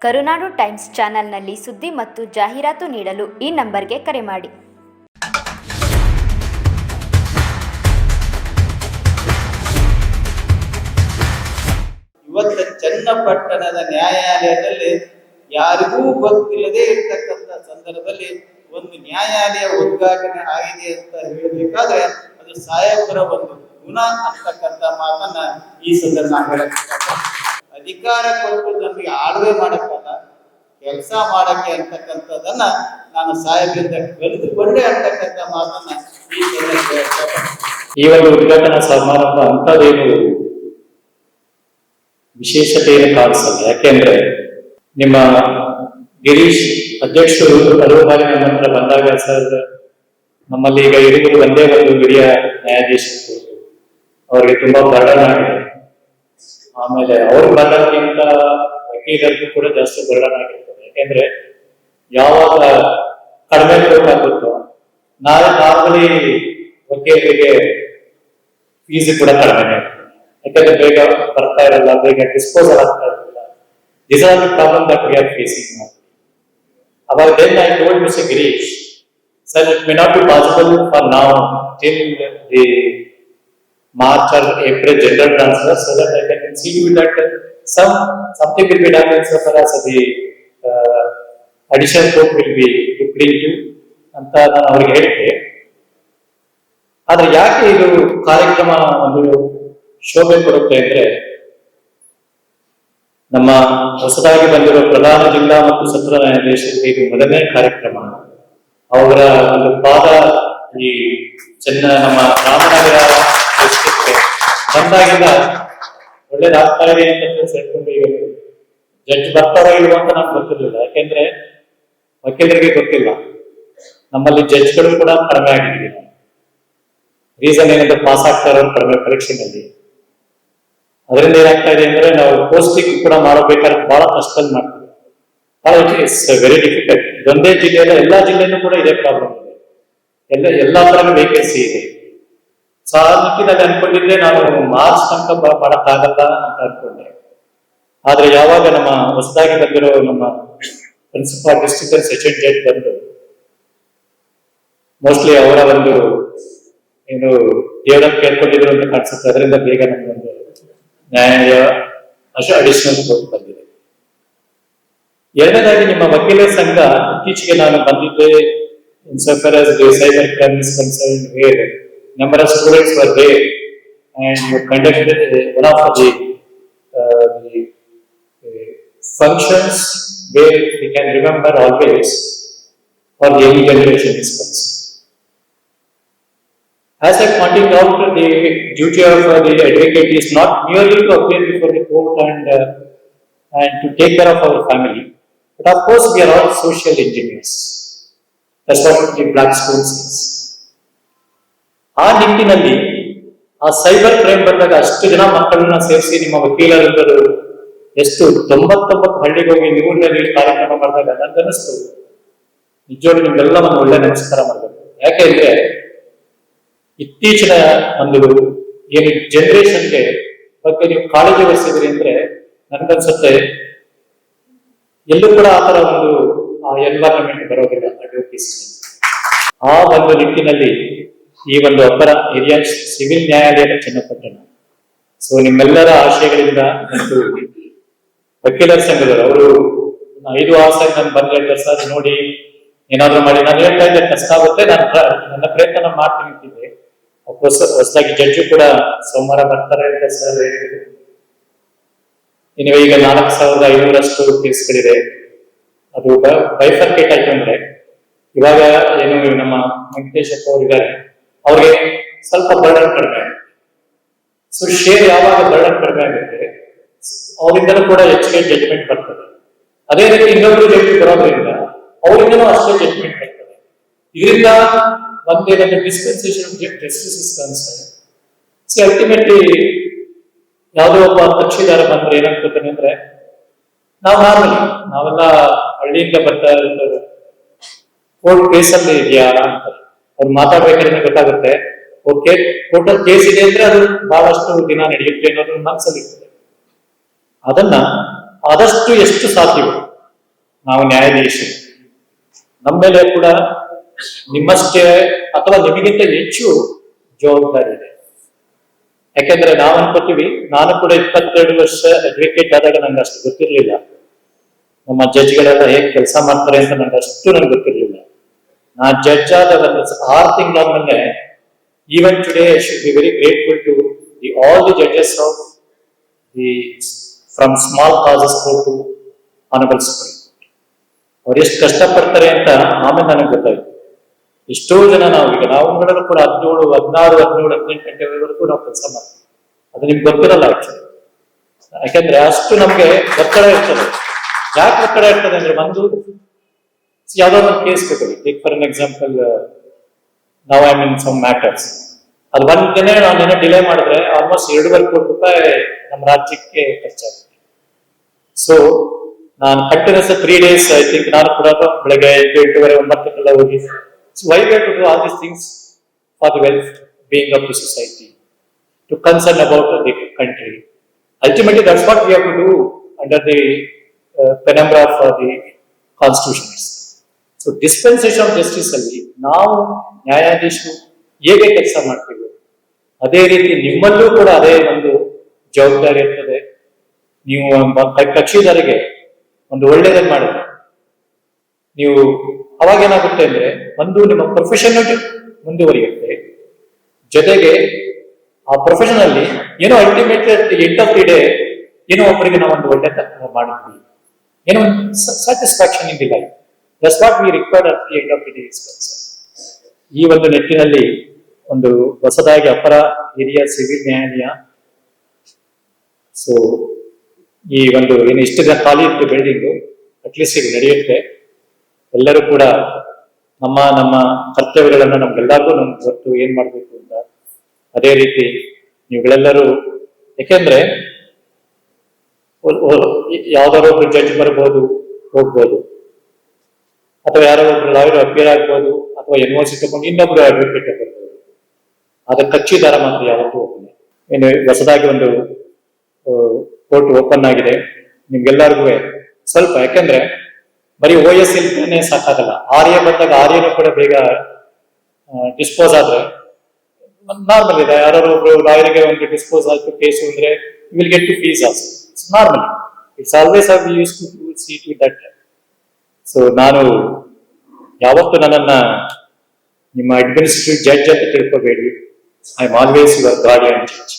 ಕರುನಾಡು times ಚಾನೆಲ್ನಲ್ಲಿ ಸುದ್ದಿ ಮತ್ತು ಜಾಹೀರಾತು ನೀಡಲು ಈ ನಂಬರ್ಗೆ ಕರೆ ಮಾಡಿ. ಇವತ್ತು ಚನ್ನಪಟ್ಟಣದ ನ್ಯಾಯಾಲಯದಲ್ಲಿ ಯಾರಿಗೂ ಗೊತ್ತಿಲ್ಲದೆ ಇರ್ತಕ್ಕಂಥ ಸಂದರ್ಭದಲ್ಲಿ ಒಂದು ನ್ಯಾಯಾಲಯ ಉದ್ಘಾಟನೆ ಆಗಿದೆ ಅಂತ ಹೇಳಬೇಕಾದ್ರೆ ಅದು ಸಾಹೇಬರ ಒಂದು ಗುಣ ಅಂತಕ್ಕಂಥ ಮಾತನ್ನ ಈ ಸಂದರ್ಭ ಅಧಿಕಾರ ಕೊಟ್ಟು ನಮಗೆ ಆಳ್ವೆ ಮಾಡಕ್ಕಲ್ಲ, ಕೆಲಸ ಮಾಡಕ್ಕೆ ಅಂತಕ್ಕಂಥದ್ದನ್ನ ನಾನು ಸಾಹೇಬರಿಂದ ಕಲಿತುಕೊಂಡೆ ಅಂತಕ್ಕಂಥ ಮಾತನ್ನ ಈ ಸಂದರ್ಭ. ಈ ಒಂದು ಉದ್ಘಾಟನಾ ಸಮಾರಂಭ ಅಂತದೇನು ವಿಶೇಷತೆ ಏನು ಕಾಣಿಸಲ್ಲ. ಯಾಕೆಂದ್ರೆ ನಿಮ್ಮ ಗಿರೀಶ್ ಅಧ್ಯಕ್ಷರು ಹಲವು ಬಾರಿ ನಮ್ಮ ಹತ್ರ ಬಂದಾಗ ಸರ್ ನಮ್ಮಲ್ಲಿ ಈಗ ಇರುವುದು ಒಂದೇ ಒಂದು ಹಿರಿಯ ನ್ಯಾಯಾಧೀಶರು, ಅವರಿಗೆ ತುಂಬಾ ಬರ್ಡನ್ ಆಗಿದೆ. ಆಮೇಲೆ ಅವ್ರ ಬರ್ಡನ್ಗಿಂತ ವಕೀಲರಿಗೂ ಕೂಡ ಜಾಸ್ತಿ ಬರ್ಡನ್ ಆಗಿರ್ತದೆ. ಯಾಕೆಂದ್ರೆ ಯಾವಾಗ ಕಡಿಮೆ ಕೊಡೋಕ್ಕಾಗುತ್ತೋ ನಾರ್ಮಲಿ ವಕೀಲರಿಗೆ ಫೀಸ್ ಕೂಡ ಕಡಿಮೆ, ಯಾಕಂದ್ರೆ ಬೇಗ ಬರ್ತಾ ಇರಲ್ಲ, ಬೇಗ ಡಿಸ್ಪೋಸಲ್ ಆಗ್ತಾ ಇರಲಿಲ್ಲ. This are the problem that we are facing now. About then I told Mr. Girish, sir, it may not be possible for now till the March or April general transfer, so that I can see you that something will be done so far as the additional court will be looked into ಅಂತ ನಾನು ಅವರಿಗೆ ಹೇಳಿದ್ದೆ. ಆದ್ರೆ ಯಾಕೆ ಇದು ಕಾರ್ಯಕ್ರಮ ಒಂದು ಶೋಭೆ ಕೊಡುತ್ತೆ ಅಂದ್ರೆ, ನಮ್ಮ ಹೊಸದಾಗಿ ಬಂದಿರುವ ಪ್ರಧಾನ ಜಿಲ್ಲಾ ಮತ್ತು ಸತ್ರ ನ್ಯಾಯಾಧೀಶರಿಗೆ ಇದು ಮೊದಲನೇ ಕಾರ್ಯಕ್ರಮ. ಅವರ ಒಂದು ಪಾದ ಈ ನಮ್ಮ ರಾಮನಗರ ಡಿಸ್ಟ್ರಿಕ್ಟ್ ಬಂದಾಗಿಂದ ಒಳ್ಳೇದಾಗ್ತಾ ಇದೆ ಅಂತ ಸೇರ್ಕೊಂಡು ಈಗ ಜಡ್ಜ್ ಬರ್ತಾರೋ ಇಲ್ವೋ ಅಂತ ನಮ್ಗೆ ಗೊತ್ತಿರಲಿಲ್ಲ. ಯಾಕೆಂದ್ರೆ ವಕೀಲರಿಗೆ ಗೊತ್ತಿಲ್ಲ, ನಮ್ಮಲ್ಲಿ ಜಡ್ಜ್ಗಳು ಕೂಡ ಕಡಿಮೆ ಆಗಿದ್ದೀವಿ. ರೀಸನ್ ಏನಂದ್ರೆ ಪಾಸ್ ಆಗ್ತಾರೋ ಕಡಿಮೆ ಪರೀಕ್ಷೆನಲ್ಲಿ. ಅದರಿಂದ ಏನಾಗ್ತಾ ಇದೆ ಅಂದ್ರೆ ನಾವು ಪೋಸ್ಟಿಂಗ್ ಕೂಡ ಮಾಡಬೇಕಾದ್ರೆ ಬಹಳ ಕಷ್ಟದಲ್ಲಿ ಮಾಡ್ತೀವಿ. It is very difficult. ಇದೊಂದೇ ಜಿಲ್ಲೆಯಲ್ಲ, ಎಲ್ಲಾ ಜಿಲ್ಲೆಯಲ್ಲೂ ಕೂಡ ಇದೇ ಪ್ರಾಬ್ಲಮ್ ಇದೆ. ಎಲ್ಲಾ ತರನೂ ವೇಕೆನ್ಸಿ ಇದೆ. ಸೊ ಆ ನಿಟ್ಟಿನಲ್ಲಿ ಅನ್ಕೊಂಡಿದ್ದೆ ನಾನು ಮಾರ್ಚ್ ತನಕ ಮಾಡಕ್ಕಾಗಲ್ಲ ಅಂತ ಅನ್ಕೊಂಡೆ. ಆದ್ರೆ ಯಾವಾಗ ನಮ್ಮ ಹೊಸದಾಗಿ ಬಂದಿರೋ ನಮ್ಮ ಪ್ರಿನ್ಸಿಪಾಲ್ ಡಿಸ್ಟ್ರಿಕ್ಟ್ ಸೆಷನ್ ಜಡ್ಜ್ ಬಂದು ಮೋಸ್ಟ್ಲಿ ಅವರ ಒಂದು ಏನು ದೇವರನ್ನು ಕೇಳ್ಕೊಂಡಿದ್ರು ಅಂತ ಕಾಣಿಸುತ್ತೆ. ಅದರಿಂದ ಬೇಗ ನಮ್ಮೊಂದು ನ್ಯಾಯಾಲಯ ಅಡಿಷನಲ್ ಕೋರ್ಟ್ ಬಂದಿದೆ. ಎರಡನೇದಾಗಿ ನಿಮ್ಮ ವಕೀಲರ ಸಂಘ ಇತ್ತೀಚೆಗೆ ನಾನು ಬಂದಿದ್ದೆ. insofar as the cyber crime is concerned, where number of students were there and you conducted one of the functions where we can remember always for the young generation is concerned. As I pointed out, the duty of the advocate is not merely to appear before the court and to take care of our family, but of course we are all social engineers. That's what the Blackstone says. ಆ ನಿಟ್ಟಿನಲ್ಲಿ ಆ cyber crime ಬಂದಾಗ ಅಷ್ಟು ಜನ ಮಕ್ಕಳನ್ನ ಸೇರಿಸಿ ನಿಮ್ಮ ವಕೀಲರು ಎಷ್ಟು 99 ಹಳ್ಳಿಗೆ ಹೋಗಿ ನೀರಿನಲ್ಲಿ ಕಾರ್ಯಕ್ರಮ ಮಾಡಿದಾಗ ನನಗನ್ನಿಸ್ತು ನಿಜವಾಗ್ಲೂ ನಿಮ್ಗೆಲ್ಲ ಒಂದು ಒಳ್ಳೆ ನಮಸ್ಕಾರ ಮಾಡಬೇಕು. ಯಾಕೆಂದ್ರೆ ಇತ್ತೀಚಿನ ಒಂದು ಏನು ಜನರೇಷನ್ಗೆ ಬಗ್ಗೆ ನೀವು ಕಾಳಜಿ ವಹಿಸಿದ್ರಿ ಅಂದ್ರೆ ನನ್ಗನ್ಸುತ್ತೆ ಎಲ್ಲೂ ಕೂಡ ಆ ತರ ಒಂದು ಎನ್ವೈರನ್ಮೆಂಟ್ ಬರೋದಿಲ್ಲ ಅಡ್ವೊಕೇಸಿ. ಆ ಒಂದು ನಿಟ್ಟಿನಲ್ಲಿ ಈ ಒಂದು ಅಪರ ಹಿರಿಯ ಸಿವಿಲ್ ನ್ಯಾಯಾಲಯದ ಚನ್ನಪಟ್ಟಣ. ಸೊ ನಿಮ್ಮೆಲ್ಲರ ಆಶಯಗಳಿಂದ ಮತ್ತು ವಕೀಲರ ಸಂಘದವರು ಅವರು 5-6 ಸಲ ನಾನು ಬಂದು ಹೇಳ್ತಾರೆ, ಸರ್ ನೋಡಿ ಏನಾದ್ರು ಮಾಡಿ. ನಾನು ಹೇಳ್ತಾ ಇದ್ದೆ ಕಷ್ಟ ಆಗುತ್ತೆ, ನನ್ನ ಪ್ರಯತ್ನ ಮಾಡ್ತೀನಿ ಅಂತಿದ್ದೆ. ಹೊಸದಾಗಿ ಜಡ್ಜು ಕೂಡ ಸೋಮವಾರ ಬರ್ತಾರೆ ಅಂತ ಸರ್ ಹೇಳಿದ್ರು. ಈಗ 4500 ಕೇಸ್ಗಳಿದೆ. ಅದು ಬೈಫರ್ಕೇಟ್ ಆಯ್ತು ಅಂದ್ರೆ ಇವಾಗ ಏನು ನಮ್ಮ ವೆಂಕಟೇಶಪ್ಪ ಅವರಿದ್ದಾರೆ, ಅವ್ರಿಗೆ ಸ್ವಲ್ಪ ಬರ್ಡನ್ ಕಡಿಮೆ ಆಗುತ್ತೆ. ಸೊ ಶೇರ್ ಯಾವಾಗ ಬರ್ಡನ್ ಕಡಿಮೆ ಆಗುತ್ತೆ ಅವರಿಂದಲೂ ಕೂಡ ಹೆಚ್ಚಿಗೆ ಜಡ್ಜ್ಮೆಂಟ್ ಬರ್ತದೆ. ಅದೇ ರೀತಿ ಇನ್ನೊಬ್ರು ಜಡ್ಜ್ ಬರೋದ್ರಿಂದ ಅವರಿಂದಲೂ ಅಷ್ಟೇ ಜಡ್ಜ್ಮೆಂಟ್ ಬರ್ತದೆ. ಇದರಿಂದ ಒಂದೇನಂದ್ರೆ dispensation of justice is concern. See ultimately ಯಾವುದೋ ಒಬ್ಬ ಕಕ್ಷಿದಾರ ಬಂದ್ರೆ ಏನಾಗ್ತದೆ ಅಂದ್ರೆ ನಾವೆಲ್ಲ ಹಳ್ಳಿಯಿಂದ ಬರ್ತಾ ಇರೋದು ಕೋರ್ಟ್ ಕೇಸಲ್ಲಿ ಇದೆಯಾ ಅಂತ ಅವ್ರು ಮಾತಾಡ್ಬೇಕಾದ್ರೆ ಗೊತ್ತಾಗುತ್ತೆ. ಕೋರ್ಟಲ್ ಕೇಸ್ ಇದೆ ಅಂದ್ರೆ ಅದು ಬಹಳಷ್ಟು ದಿನ ನಡೆಯುತ್ತೆ ಅನ್ನೋದು ಮನಸ್ಸಲ್ಲಿ ಇರ್ತದೆ. ಅದನ್ನ ಆದಷ್ಟು ಎಷ್ಟು ಸಾಧ್ಯವೋ ನಾವು ನ್ಯಾಯಾಧೀಶರು, ನಮ್ಮ ಮೇಲೆ ಕೂಡ ನಿಮ್ಮಷ್ಟೇ ಅಥವಾ ನಿಮಗಿಂತ ಹೆಚ್ಚು ಜವಾಬ್ದಾರಿ ಇದೆ. ಯಾಕೆಂದ್ರೆ ನಾವು ಅನ್ಕೋತೀವಿ, ನಾನು ಕೂಡ 22 ವರ್ಷ ಅಡ್ವೊಕೇಟ್ ಆದಾಗ ನಂಗೆ ಅಷ್ಟು ಗೊತ್ತಿರ್ಲಿಲ್ಲ, ನಮ್ಮ ಜಡ್ಜ್ಗಳೆಲ್ಲ ಹೇಗೆ ಕೆಲಸ ಮಾಡ್ತಾರೆ ಅಂತ ನಂಗೆ ಗೊತ್ತಿರ್ಲಿಲ್ಲ. ನಾ ಜಡ್ಜ್ ಆದ ಒಂದು 6 ತಿಂಗಳಾದ್ಮೇಲೆ, even today I should be very grateful to all the judges of the from small causes court to honorable Supreme Court. ಅವ್ರು ಎಷ್ಟು ಕಷ್ಟಪಡ್ತಾರೆ ಅಂತ ಆಮೇಲೆ ನನಗೆ ಗೊತ್ತಾಯ್ತು. ಎಷ್ಟೋ ಜನ ನಾವು ಕೂಡ 17, 16, 17, 18 ಗಂಟೆವರೆಗೂ ನಾವು ಕೆಲಸ ಮಾಡ್ತೀವಿ. ಅದು ನಿಮ್ಗೆ ಗೊತ್ತಿರಲ್ಲ ಆಕ್ಚುಲಿ. ಯಾಕಂದ್ರೆ ಅಷ್ಟು ನಮ್ಗೆ ಒತ್ತಡ ಇರ್ತದೆ. ಯಾಕೆ ಒತ್ತಡ ಇರ್ತದೆ ಅಂದ್ರೆ, ಯಾವ್ದೋ ಒಂದು ಕೇಸ್ ತಗೊಳ್ಳಿ, ಟೇಕ್ ಫಾರ್ ಎನ್ ಎಕ್ಸಾಂಪಲ್, ನಾವು ಐ ಮೀನ್ ಸಮ್ ಮ್ಯಾಟರ್ಸ್, ಅದು ಒಂದಿನ ನಾನೇನೋ ಡಿಲೇ ಮಾಡಿದ್ರೆ ಆಲ್ಮೋಸ್ಟ್ 2.5 ಕೋಟಿ ರೂಪಾಯಿ ನಮ್ಮ ರಾಜ್ಯಕ್ಕೆ ಖರ್ಚಾಗುತ್ತೆ. ಸೊ ನಾನು ಕಂಟಿನ್ಯೂಸ್ 3 days ಐ ಥಿಂಕ್ ನಾನು ಕೂಡ ಬೆಳಗ್ಗೆ 8:30, 9 ಹೋಗಿ. So why we have to do all these things? For the well-being of the society, to concern about the country. Ultimately, that's what we have to do under the penumbra of the constitution. So dispensation of justice ಅಲ್ಲಿ ನಾವು ನ್ಯಾಯಾಧೀಶರು ಹೇಗೆ ಕೆಲಸ ಮಾಡ್ತೀವಿ, ಅದೇ ರೀತಿ ನಿಮ್ಮಲ್ಲೂ ಕೂಡ ಅದೇ ಒಂದು ಜವಾಬ್ದಾರಿ ಇರ್ತದೆ. ನೀವು ಕಕ್ಷಿದಾರಿಗೆ ಒಂದು ಒಳ್ಳೆಯದನ್ನು ಮಾಡಿದ್ರೆ, ನೀವು ಅವಾಗ ಏನಾಗುತ್ತೆ ಅಂದ್ರೆ, ಒಂದು ನಿಮ್ಮ ಪ್ರೊಫೆಷನ್ ಮುಂದುವರಿಯುತ್ತೆ, ಜೊತೆಗೆ ಆ ಪ್ರೊಫೆಷನ್ ಅಲ್ಲಿ ಏನೋ ultimate end of the day ಏನೋ ಒಬ್ಬರಿಗೆ ನಾವು ಒಂದು ಒಳ್ಳೆ ಮಾಡಿದ್ವಿ, ಏನೋ ಒಂದು satisfaction in the life. That's what we required at the end of the day is concern. ಈ ಒಂದು ನಿಟ್ಟಿನಲ್ಲಿ ಒಂದು ಹೊಸದಾಗಿ ಅಪರ ಹಿರಿಯ ಸಿವಿಲ್ ನ್ಯಾಯಾಲಯ, ಸೊ ಈ ಒಂದು ಏನು ಇಷ್ಟು ದಿನ ಖಾಲಿ ಇತ್ತು ಬಿಲ್ಡಿಂಗು, ಅಟ್ಲೀಸ್ಟ್ ಈಗ ನಡೆಯುತ್ತೆ. ಎಲ್ಲರೂ ಕೂಡ ನಮ್ಮ ಕರ್ತವ್ಯಗಳನ್ನ ನಮ್ಗೆಲ್ಲರಿಗೂ ನಮ್ಗೆ ಗೊತ್ತು ಏನ್ ಮಾಡ್ಬೇಕು ಅಂತ. ಅದೇ ರೀತಿ ನೀವುಗಳೆಲ್ಲರೂ, ಯಾಕೆಂದ್ರೆ ಯಾವ್ದಾದ್ರು ಒಬ್ರು ಜಡ್ಜ್ ಬರ್ಬೋದು, ಹೋಗ್ಬೋದು, ಅಥವಾ ಯಾರೋ ಒಬ್ರು ಲಾಯರ್ ಅಪಿಯರ್ ಆಗ್ಬೋದು, ಅಥವಾ NOC ತಗೊಂಡು ಇನ್ನೊಬ್ರು ಅಡ್ವೊಕೇಟ್ ಬರ್ಬೋದು. ಅದ ಕಕ್ಷಿದಾರ ಮಾತ್ರ ಯಾವತ್ತೂ ಒಬ್ಬನೇ. ಏನು ಹೊಸದಾಗಿ ಒಂದು ಕೋರ್ಟ್ ಓಪನ್ ಆಗಿದೆ, ನಿಮ್ಗೆಲ್ಲರಿಗೂ ಸ್ವಲ್ಪ, ಯಾಕಂದ್ರೆ ಬರೀ OS ಇಲ್ದೇ ಸಾಕಾಗಲ್ಲ. RA ಬಂದಾಗ RAನು ಕೂಡ ಬೇಗ ಡಿಸ್ಪೋಸ್ ಆದ್ರೆ ನಾರ್ಮಲ್ ಇದೆ. ಯಾರು ಒಬ್ರು ಲಾಯರ್ಗೆ ಒಂದು ಡಿಸ್ಪೋಸ್ ಆಯ್ತು ಕೇಸು ಅಂದ್ರೆ will get to fees also. It's normal, it's always are use to see to that. So ನಾನು ಯಾವತ್ತು ನನ್ನನ್ನ ನಿಮ್ಮ ಅಡ್ಮಿನಿಸ್ಟ್ರೇಟಿವ್ ಜಡ್ಜ್ ಅಂತ ತಿಳ್ಕೋಬೇಡಿ. I am always your guardian judge.